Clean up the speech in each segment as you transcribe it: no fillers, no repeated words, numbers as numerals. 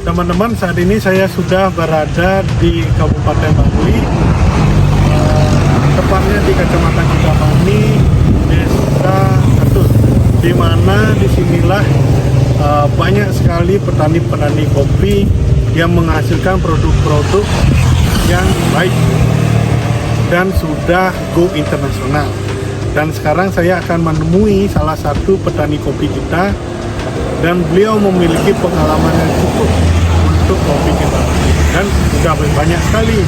Teman-teman, saat ini saya sudah berada di Kabupaten Bangli, tepatnya di Kecamatan Kintamani, Desa Catur, di mana disinilah banyak sekali petani-petani kopi yang menghasilkan produk-produk yang baik dan sudah go internasional. Dan sekarang saya akan menemui salah satu petani kopi kita, dan beliau memiliki pengalaman yang cukup untuk kopi kita, dan sudah banyak sekali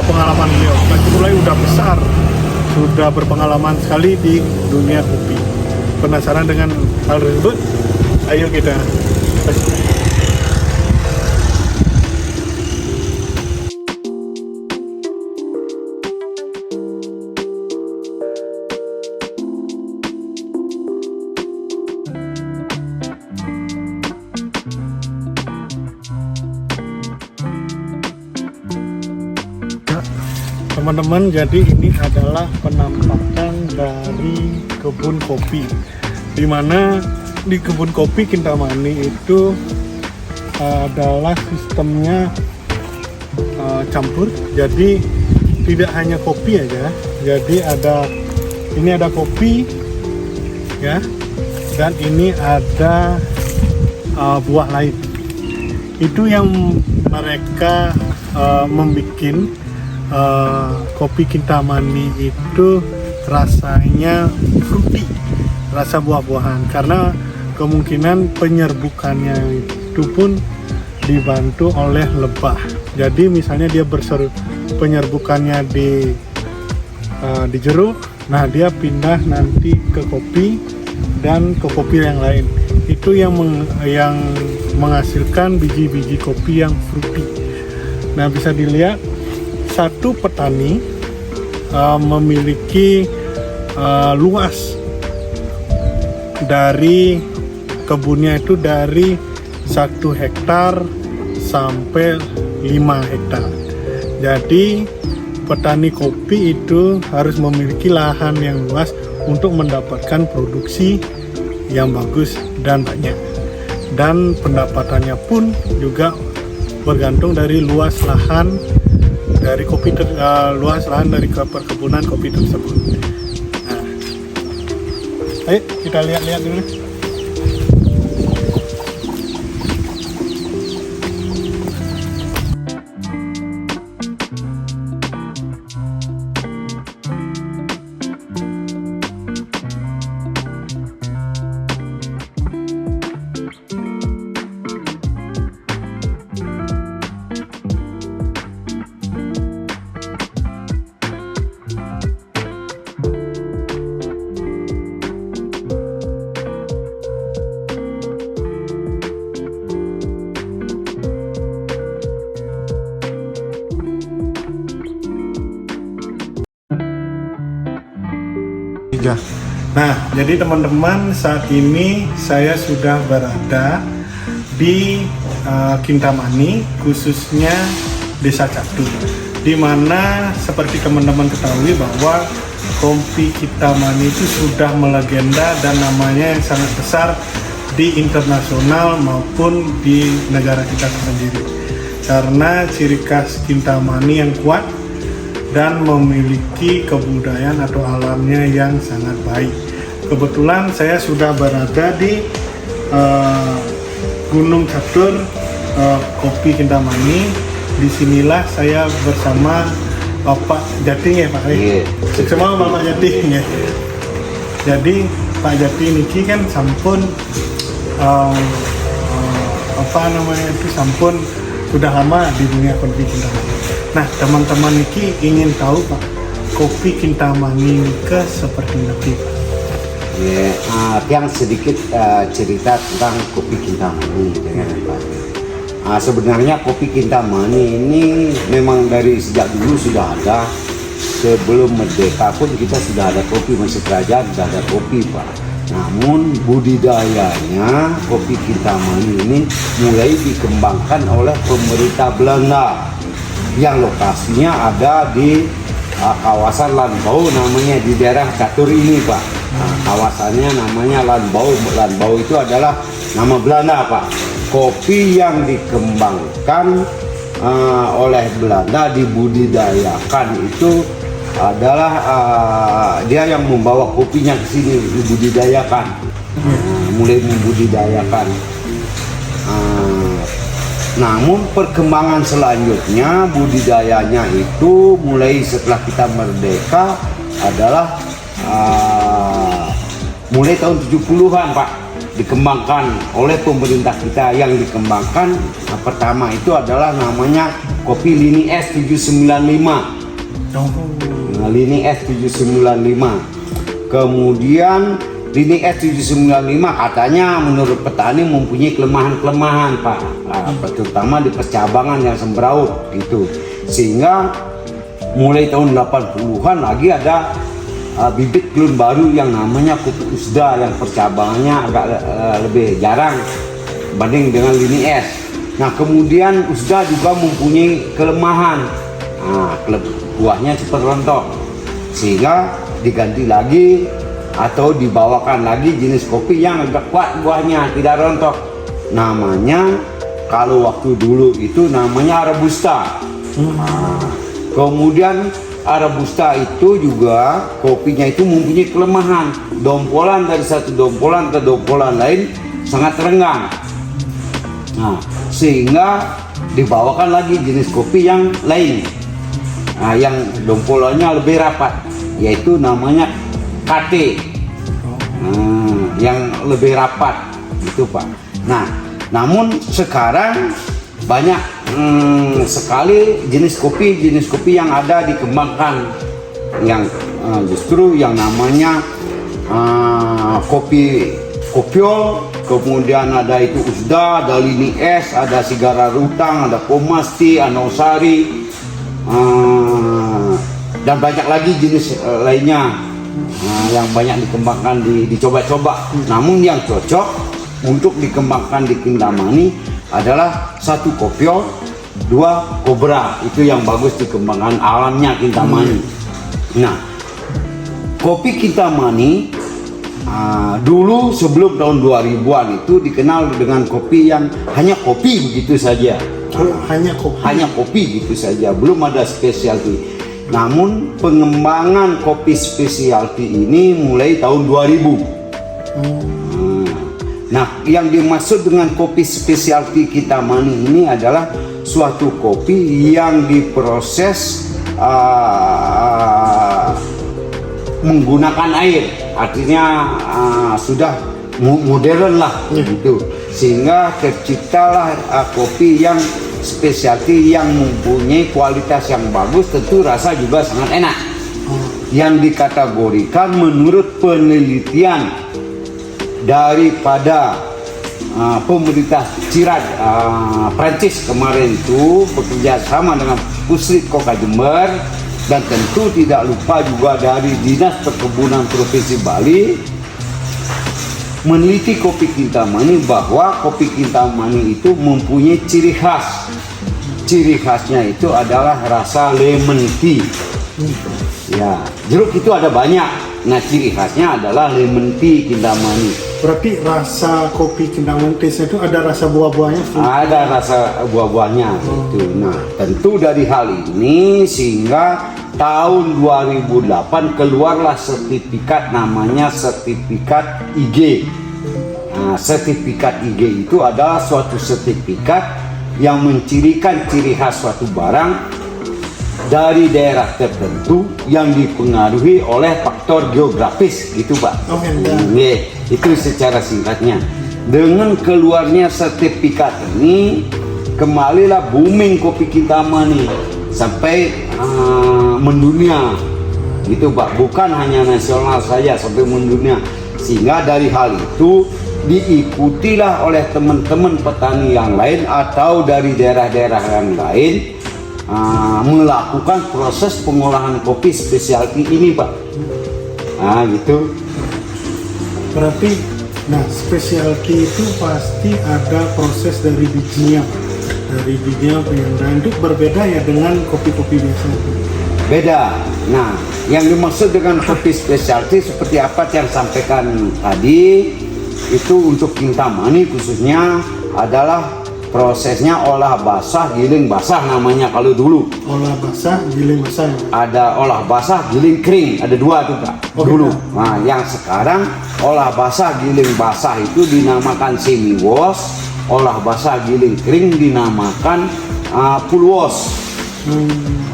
pengalaman beliau. Mulai udah besar, sudah berpengalaman sekali di dunia kopi. Penasaran dengan hal tersebut? Ayo kita. Teman-teman, jadi ini adalah penampakan dari kebun kopi, di mana di kebun kopi Kintamani itu adalah sistemnya campur. Jadi tidak hanya kopi aja, jadi ini ada kopi ya, dan ini ada buah lain. Itu yang mereka membuat kopi Kintamani itu rasanya fruity, rasa buah-buahan, karena kemungkinan penyerbukannya itu pun dibantu oleh lebah. Jadi misalnya dia penyerbukannya di jeruk, nah dia pindah nanti ke kopi dan ke kopi yang lain. Itu yang menghasilkan biji-biji kopi yang fruity. Nah, bisa dilihat satu petani memiliki luas dari kebunnya itu dari 1 hektar sampai 5 hektar. Jadi petani kopi itu harus memiliki lahan yang luas untuk mendapatkan produksi yang bagus dan banyak. Dan pendapatannya pun juga bergantung dari luas lahan dari kopi luas lahan dari perkebunan kopi tersebut. Nah, ayo kita lihat-lihat dulu. Nah, jadi teman-teman, saat ini saya sudah berada di Kintamani, khususnya Desa Catur, di mana seperti teman-teman ketahui bahwa kopi Kintamani itu sudah melegenda dan namanya yang sangat besar di internasional maupun di negara kita sendiri, karena ciri khas Kintamani yang kuat dan memiliki kebudayaan atau alamnya yang sangat baik. Kebetulan saya sudah berada di Gunung Catur, kopi Kintamani. Disinilah saya bersama Bapak Jati ya Pak. Semua Bapak Jati ya. Jadi Pak Jati niki kan sampun sampun sudah lama di dunia kopi Kintamani. Nah, teman-teman niki ingin tahu Pak, kopi Kintamani niki seperti apa? Yang sedikit cerita tentang kopi Kintamani dengan Pak. Sebenarnya kopi Kintamani ini memang dari sejak dulu sudah ada. Sebelum merdeka pun kita sudah ada kopi, masih kerajaan sudah ada kopi Pak. Namun budidayanya kopi Kintamani ini mulai dikembangkan oleh pemerintah Belanda, yang lokasinya ada di kawasan Lanbau, namanya di daerah Catur ini Pak. Kawasannya namanya Lanbau. Lanbau itu adalah nama Belanda Pak. kopi yang dikembangkan oleh Belanda, dibudidayakan itu adalah dia yang membawa kopinya ke sini, dibudidayakan. Mulai membudidayakan. Namun perkembangan selanjutnya budidayanya itu mulai setelah kita merdeka adalah mulai tahun 70-an Pak, dikembangkan oleh pemerintah kita. Yang dikembangkan pertama itu adalah namanya kopi Lini S 795. Lini S 795. Kemudian Lini S 795 katanya menurut petani mempunyai kelemahan-kelemahan Pak, terutama di percabangan yang sembraut gitu. Sehingga mulai tahun 80-an lagi ada bibit klon baru yang namanya kopi Usda yang percabangannya agak lebih jarang banding dengan Lini S. Nah kemudian Usda juga mempunyai kelemahan, buahnya cepat rontok, sehingga diganti lagi atau dibawakan lagi jenis kopi yang agak kuat buahnya, tidak rontok. Namanya kalau waktu dulu itu namanya Arabusta. Kemudian Arabusta itu juga kopinya itu mempunyai kelemahan, dompolan dari satu dompolan ke dompolan lain sangat renggang. Sehingga dibawakan lagi jenis kopi yang lain, yang dompolannya lebih rapat, yaitu namanya KT, yang lebih rapat itu Pak. Nah, namun sekarang banyak sekali jenis kopi yang ada dikembangkan, yang justru yang namanya kopi kopiol, kemudian ada itu Usda, ada Lini S, ada Sigara Rutang, ada Komasti, Anosari, dan banyak lagi jenis lainnya yang banyak dikembangkan, dicoba-coba. Namun yang cocok untuk dikembangkan di Kintamani adalah satu kopiol, dua kobra, itu yang bagus dikembangkan alamnya Kintamani. Nah, kopi Kintamani dulu sebelum tahun 2000-an itu dikenal dengan kopi yang hanya kopi begitu saja. Hanya kopi gitu saja, belum ada specialty. Namun pengembangan kopi specialty ini mulai tahun 2000. Nah, yang dimaksud dengan kopi specialty Kintamani ini adalah suatu kopi yang diproses menggunakan air, artinya sudah modern lah gitu, sehingga terciptalah kopi yang specialty yang mempunyai kualitas yang bagus, tentu rasa juga sangat enak, yang dikategorikan menurut penelitian daripada pemerintah Cirat Prancis kemarin itu bekerja sama dengan Puslit Koka Jember, dan tentu tidak lupa juga dari Dinas Perkebunan Provinsi Bali meneliti kopi Kintamani, bahwa kopi Kintamani itu mempunyai ciri khas. Ciri khasnya itu adalah rasa lemon tea. Ya, jeruk itu ada banyak. Nah, ciri khasnya adalah lemon tea Kintamani. Berarti rasa kopi Kintamani itu ada rasa buah-buahnya? Ada rasa buah-buahnya itu. Nah, tentu dari hal ini sehingga tahun 2008 keluarlah sertifikat, namanya sertifikat IG. Nah, sertifikat IG itu adalah suatu sertifikat yang mencirikan ciri khas suatu barang dari daerah tertentu yang dipengaruhi oleh faktor geografis gitu Pak. Itu secara singkatnya. Dengan keluarnya sertifikat ini, kembalilah booming kopi Kintamani sampai mendunia gitu Pak, bukan hanya nasional saja, sampai mendunia. Sehingga dari hal itu diikutilah oleh teman-teman petani yang lain atau dari daerah-daerah yang lain melakukan proses pengolahan kopi specialty ini Pak. Gitu. Berarti, nah specialty itu pasti ada proses dari bijinya, pengendalian itu berbeda ya dengan kopi-kopi biasa. Beda. Nah, yang dimaksud dengan kopi specialty seperti apa yang sampaikan tadi, itu untuk Kintamani khususnya adalah prosesnya olah basah giling basah namanya kalau dulu. Olah basah, giling basah. Ya? Ada olah basah giling kering, ada dua tuh Kak. Oh, dulu. beda. Nah, yang sekarang olah basah giling basah itu dinamakan semi wash, olah basah giling kering dinamakan full wash.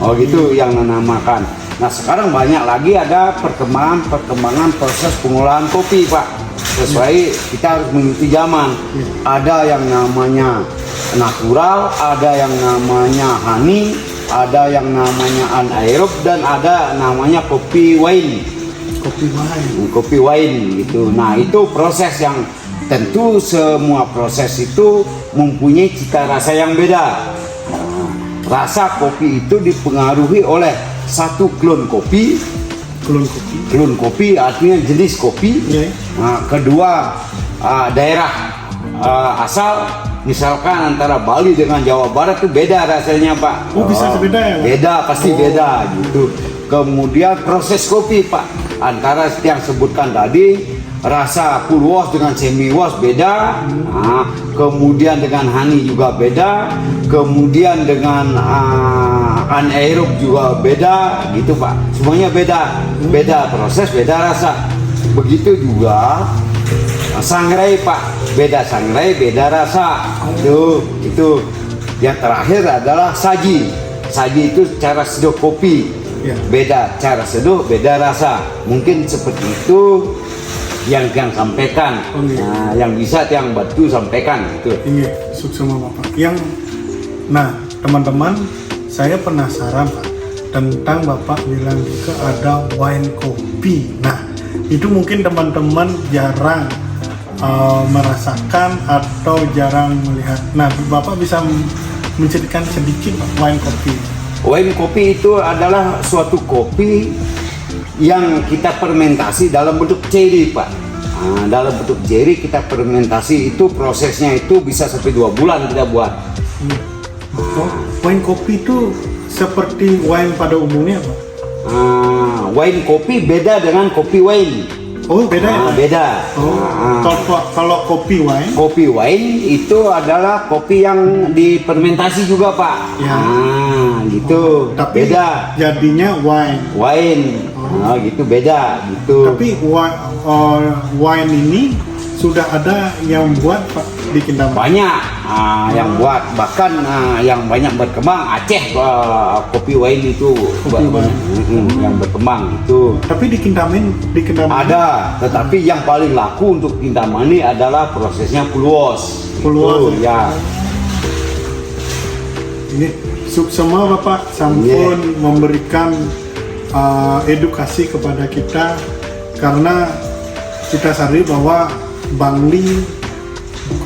Oh gitu yang menamakan. Nah sekarang banyak lagi ada perkembangan proses pengolahan kopi Pak. Sesuai kita harus mengikuti zaman. Ada yang namanya natural, ada yang namanya honey, ada yang namanya anaerob, dan ada namanya kopi wine. Kopi wine gitu. Nah itu proses yang tentu semua proses itu mempunyai cita rasa yang beda. Nah, rasa kopi itu dipengaruhi oleh satu klon kopi. Klon kopi artinya jenis kopi. Nah, kedua daerah asal. Misalkan antara Bali dengan Jawa Barat itu beda rasanya Pak. Oh bisa beda ya? Beda, pasti beda gitu. Kemudian proses kopi Pak, antara yang sebutkan tadi rasa full wash dengan semi wash beda. Nah, kemudian dengan honey juga beda. Kemudian dengan anaerob juga beda gitu Pak. Semuanya beda, beda proses, beda rasa. Begitu juga sangrai Pak, beda sangrai, beda rasa. Itu yang terakhir adalah saji. Saji itu cara seduh kopi, beda cara seduh, beda rasa. Mungkin seperti itu yang sampaikan. Nah, yang bisa yang batu sampaikan itu. Iya, sama Bapak. Nah teman-teman, saya penasaran Pak tentang Bapak bilang juga ada wine kopi. Nah itu mungkin teman-teman jarang merasakan atau jarang melihat. Nah, Bapak bisa menceritakan sedikit wine kopi. Wine kopi itu adalah suatu kopi yang kita fermentasi dalam bentuk cherry Pak. Nah, dalam bentuk cherry kita fermentasi itu prosesnya itu bisa sampai 2 bulan kita buat. Wine kopi itu seperti wine pada umumnya Pak? Wine kopi beda dengan kopi wine. Oh beda ya? Beda. Kalau kopi wine? Kopi wine itu adalah kopi yang difermentasi juga Pak. Ya. Gitu. Tapi beda. Jadinya wine. Wine. Gitu beda. Gitu. Tapi wine ini sudah ada yang buat Pak di Kintamani? Banyak yang buat, bahkan yang banyak berkembang Aceh kopi wine itu yang berkembang itu. Tapi di Kintamani ada, tetapi yang paling laku untuk Kintamani adalah prosesnya full wash. Ya. Ini semua Bapak sampun memberikan edukasi kepada kita, karena kita sadari bahwa Bangli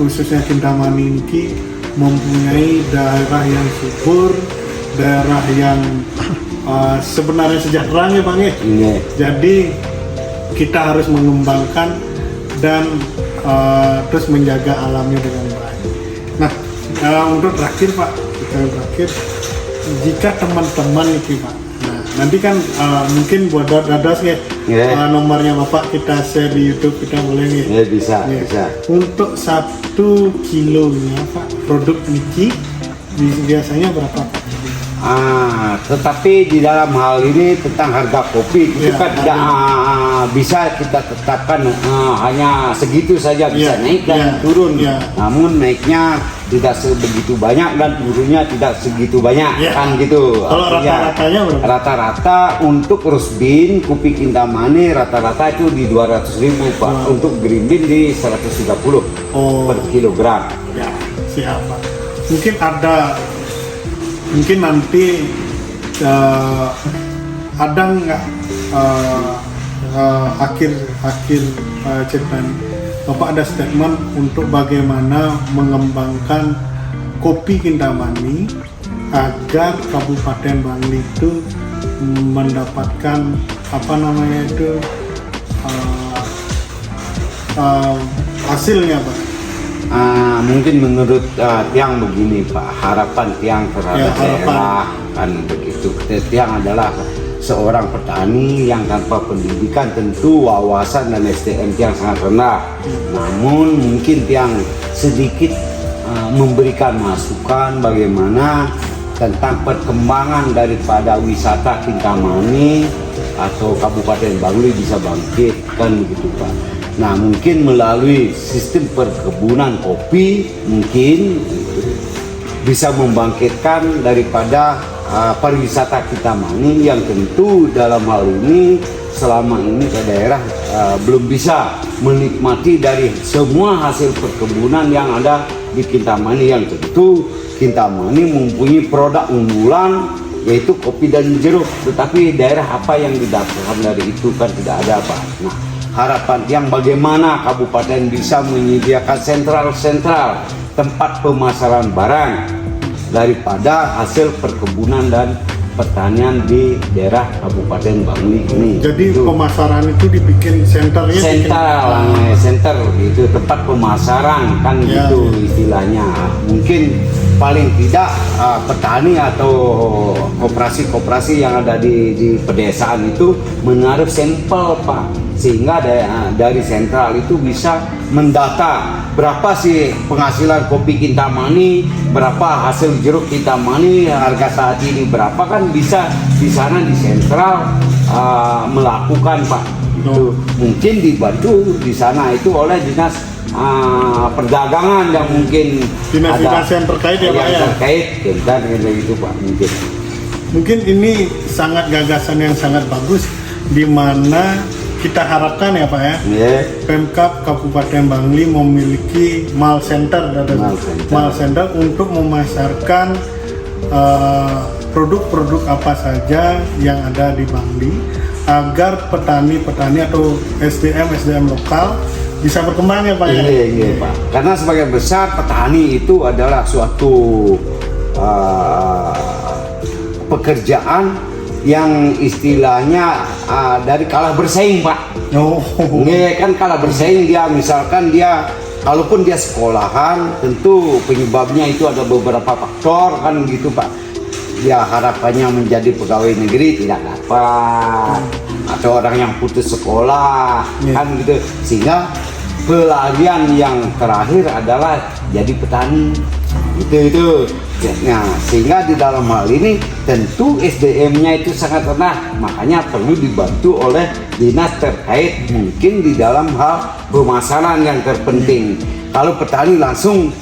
khususnya Kintamani ini mempunyai daerah yang subur, daerah yang sebenarnya sejahtera ya Bang ya. Jadi kita harus mengembangkan dan terus menjaga alamnya dengan baik. Nah untuk terakhir Pak, jika teman-teman itu Pak, nanti kan mungkin buat dadas ya, nomornya Bapak kita share di YouTube, kita boleh ya? Bisa. Untuk 1 kilonya Pak produk niki biasanya berapa Pak? Tetapi di dalam hal ini tentang harga kopi itu kan tidak bisa kita tetapkan hanya segitu saja, bisa naik dan turun. Namun naiknya tidak sebegitu banyak dan turunnya tidak segitu banyak, kan gitu. Kalau rata-ratanya berapa? Rata-rata untuk roast bean kopi Kintamani rata-rata itu di 200.000 Pak. Untuk green bean di 130 per kilogram. Ya, siap Pak. Mungkin nanti ada nggak akhir cerita ini Bapak ada statement untuk bagaimana mengembangkan kopi Kintamani agar Kabupaten Bangli itu mendapatkan hasilnya Pak? Mungkin menurut Tiang begini Pak, harapan Tiang terhadap daerah kan begitu. Tiang adalah seorang petani yang tanpa pendidikan tentu wawasan dan SDM yang sangat rendah. Namun mungkin yang sedikit memberikan masukan bagaimana tentang perkembangan daripada wisata Kintamani atau Kabupaten Bangli bisa bangkit kan begitu Pak. Nah mungkin melalui sistem perkebunan kopi mungkin bisa membangkitkan daripada pariwisata Kintamani yang tentu dalam hal ini selama ini ke daerah belum bisa menikmati dari semua hasil perkebunan yang ada di Kintamani, yang tentu Kintamani mempunyai produk unggulan yaitu kopi dan jeruk, tetapi daerah apa yang didapatkan dari itu kan tidak ada Pak. Nah harapan yang bagaimana kabupaten bisa menyediakan sentral tempat pemasaran barang daripada hasil perkebunan dan pertanian di daerah Kabupaten Bangli ini. Jadi pemasaran itu dibikin center gitu, tempat pemasaran kan ya, gitu istilahnya. Mungkin paling tidak petani atau koperasi-koperasi yang ada di pedesaan itu menaruh sampel Pak, sehingga dari sentral itu bisa mendata berapa sih penghasilan kopi Kintamani, berapa hasil jeruk Kintamani, harga saat ini berapa, kan bisa di sana di sentral melakukan Pak. Itu mungkin dibantu di sana itu oleh dinas perdagangan yang mungkin dinas-dinas yang terkait ya Pak ya. Terkait dan gitu Pak Mungkin ini sangat gagasan yang sangat bagus, di mana kita harapkan ya Pak ya, Pemkab Kabupaten Bangli memiliki mall center untuk memasarkan produk-produk apa saja yang ada di Bangli, agar petani-petani atau SDM lokal bisa berkembang ya Pak ya. Iya Pak. Karena sebagian besar petani itu adalah suatu pekerjaan yang istilahnya dari kalah bersaing Pak. Kan kalah bersaing dia, misalkan dia kalaupun dia sekolahan tentu penyebabnya itu ada beberapa faktor kan gitu Pak. Dia harapannya menjadi pegawai negeri tidak dapat, atau orang yang putus sekolah kan gitu, sehingga pelarian yang terakhir adalah jadi petani itu. Nah, sehingga di dalam hal ini tentu SDM-nya itu sangat rendah, makanya perlu dibantu oleh dinas terkait mungkin di dalam hal pemasaran yang terpenting. Kalau petani langsung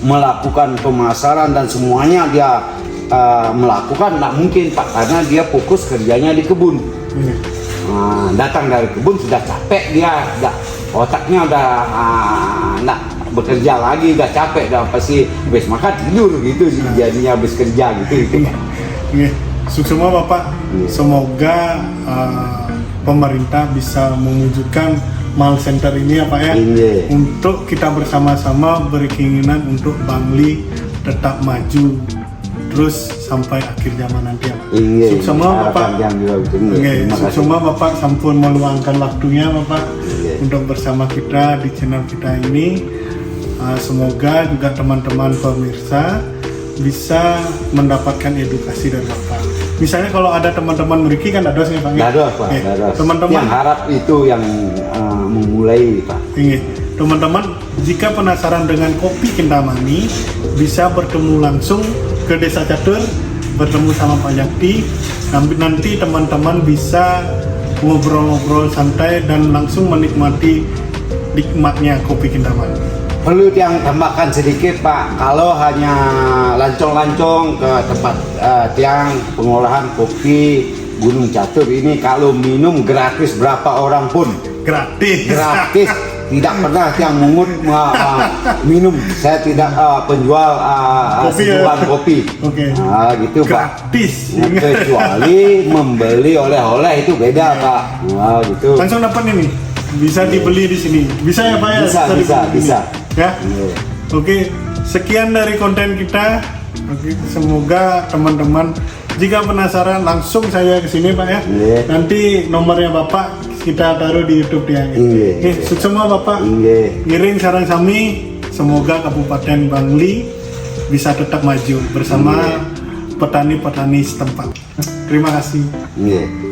melakukan pemasaran dan semuanya dia melakukan, tidak mungkin Pak, karena dia fokus kerjanya di kebun. Datang dari kebun sudah capek dia, otaknya udah nggak bekerja lagi, udah capek, udah pasti habis makan tidur gitu jadinya habis kerja gitu. Sukses semua Bapak. Semoga pemerintah bisa mewujudkan mall center ini ya Pak ya, untuk kita bersama-sama berkeinginan untuk Bangli tetap maju terus sampai akhir zaman nanti ya Pak. Sukses semua Bapak. Sukses semua Bapak, sampun meluangkan waktunya Bapak untuk bersama kita di channel kita ini. Semoga juga teman-teman pemirsa bisa mendapatkan edukasi dari Bapak. Misalnya kalau ada teman-teman meriki kan ada sih Pak. Teman-teman yang harap itu yang memulai Pak. Teman-teman jika penasaran dengan kopi Kintamani bisa bertemu langsung ke Desa Catur, bertemu sama Pak Yakti. Nanti teman-teman bisa ngobrol-ngobrol santai dan langsung menikmati nikmatnya kopi Kintamani. Perlu yang tambahkan sedikit Pak, kalau hanya lancong-lancong ke tempat tiang pengolahan kopi Gunung Catur ini, kalau minum gratis berapa orang pun gratis, tidak pernah yang mengut minum. Saya tidak penjual kopi. Gitu gratis Pak. Kecuali membeli oleh-oleh itu beda Pak. Gitu. Langsung dapat ini, bisa dibeli di sini, bisa ya Pak ya? Bisa. Ya. Oke, sekian dari konten kita. Semoga teman-teman jika penasaran langsung saya ke sini Pak ya. Nanti nomornya Bapak kita taruh di YouTube dia. Sukses semua Bapak. Ngiring sarang sami, semoga Kabupaten Bangli bisa tetap maju bersama petani-petani setempat. Terima kasih. Iya.